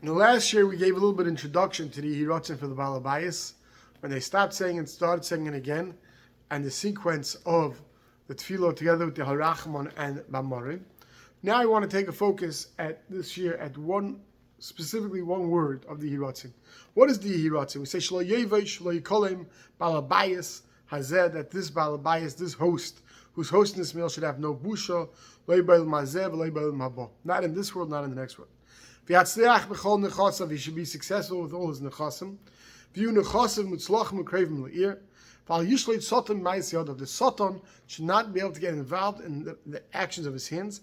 In the last year, we gave a little bit of introduction to the Hirotzen for the Balabayas, when they stopped saying and started saying it again, and the sequence of the Tefillah together with the Harachman and Bamorem. Now I want to take a focus at this year at specifically one word of the Hirotzen. What is the Hirotzen? We say Shlo Yevesh, Shlo Yikolem, Balabayas, Hazeh, that this Balabayas, this host, who's hosting this meal should have no busha, Lo Yibayil Mazeh, Lo Yibayil Mabo. Not in this world, not in the next world. He should be successful with all his nechasim. V'yu nechasim mutzlachim ukravim le'ir. V'al yishleit sotan ma'is yadav. The sotan should not be able to get involved in the actions of his hands.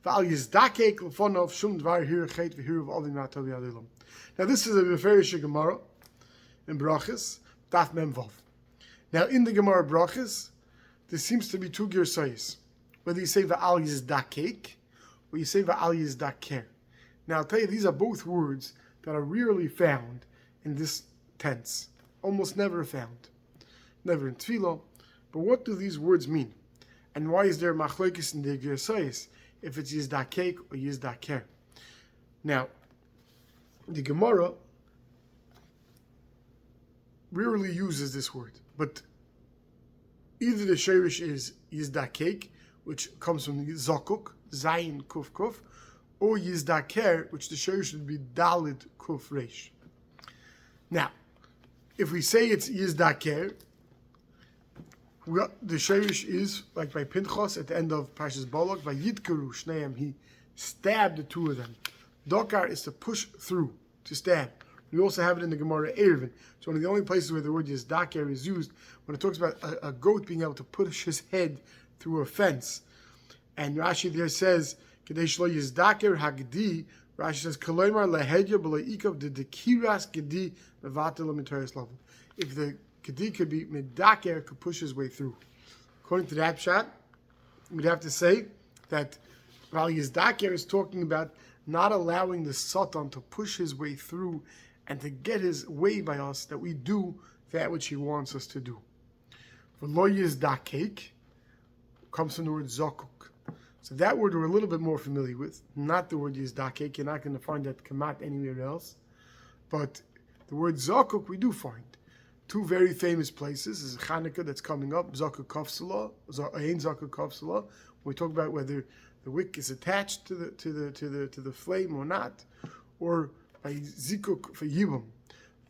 V'al Yizdakek l'fonov shum dvar hirachet v'hirav avim ma'atov yadilam. Now this is a Beferish Gemara in Brachas, Daf Mem Vav. Now in the Gemara Brachas, there seems to be two girsayis. Whether you say v'al Yizdakek or you say v'al Yizdaker. Now I'll tell you, these are both words that are rarely found in this tense. Almost never found. Never in Tefillah. But what do these words mean? And why is there machlokes in the Gersayis if it's Yizdakek or Yizdaker? Now, the Gemara rarely uses this word. But either the shirish is Yizdakek, which comes from Zokuk, Zayin Kuf Kuf, or Yizdaker, which the shirish would be Dalid Kuf Reish. Now, if we say it's Yizdaker, the shirish is, like by Pinchas at the end of Parshas Balak, by Yidkeru Shneim, he stabbed the two of them. Dokar is to push through, to stab. We also have it in the Gemara Erevin. It's one of the only places where the word Yizdaker is used when it talks about a goat being able to push his head through a fence. And Rashi there says, Kadesh lo Yizdaker hagdi. Rashi says, Koloimar lahedya b'leikav de dekiras gedi mevatel mitaris level. If the gedi could be medaker, could push his way through. According to that shot, we'd have to say that while Yizdaker is talking about not allowing the Satan to push his way through and to get his way by us, that we do that which he wants us to do. For lo Yizdakek comes from the word Zokuk. So that word we're a little bit more familiar with, not the word Yizdakek. You're not going to find that kamat anywhere else. But the word Zokuk we do find. Two very famous places is Chanukah that's coming up, Zokuk Kofsala, Ein Zokuk Kofsala. We talk about whether the wick is attached to the flame or not, or by Zikuk for Yibam.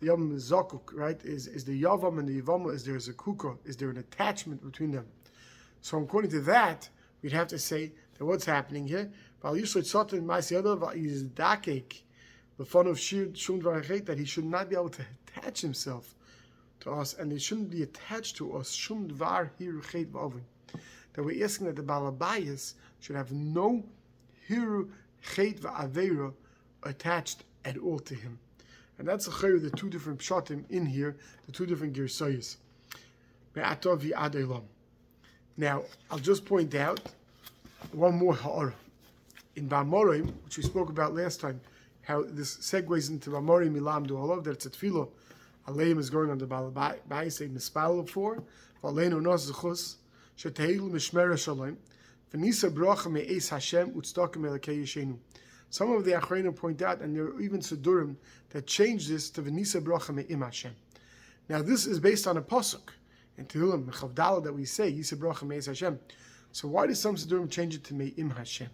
The Yibam is Zokuk, right? Is the Yavam and the Yivam, is there a Kuka? Is there an attachment between them? So according to that, we'd have to say that what's happening here, that he should not be able to attach himself to us, and they shouldn't be attached to us. That we're asking that the Balabayas should have no hiru chet va'avera attached at all to him. And that's the two different pshatim in here, the two different girsayis. Now, I'll just point out one more ha'ara. In Bamorem, which we spoke about last time, how this segues into Bamorem Milam Du'alav, that it's a tefillah, Aleim is going on the Balabai, saying Mispal for, Valeinu Nos Zechus, Sheteilu Mishmera Shalom, V'nisa Bracha Me'es Hashem, Utztakim Elakei Yeshenu. Some of the Achreinim point out, and there are even Sidurim that change this to V'nisa Bracha Me'im Hashem. Now, this is based on a pasuk in Tehillim, Mechavdala, that we say, Yisa Bracha Me'es Hashem. So why does some Sidurim change it to Me'im Hashem?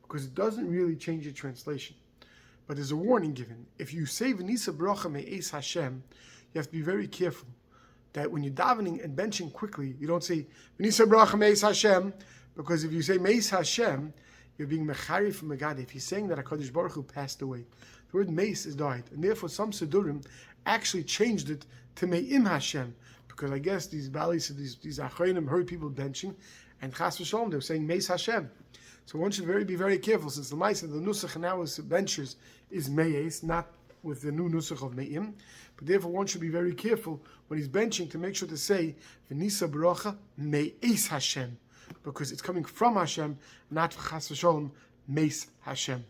Because it doesn't really change the translation. But there's a warning given. If you say V'nisa Bracha Me'es Hashem, you have to be very careful that when you're davening and benching quickly, you don't say V'nisa Bracha Me'es Hashem, because if you say Me'es Hashem, you're being mechari from Megadi. If you're saying that HaKadosh Baruch Hu passed away, the word Me'es is died. And therefore some Sidurim actually changed it to Me'im Hashem, because I guess these Balis, these Achreinim heard people benching, and Chas v'Shalom, they were saying Me'es Hashem. So one should be very careful, since the Maisa, the Nusach now is benchers is Me'es, not with the new Nusach of Me'im. But therefore one should be very careful when he's benching to make sure to say V'nisa Barucha Me'es Hashem, because it's coming from Hashem, not Chas v'Shalom Me'es Hashem.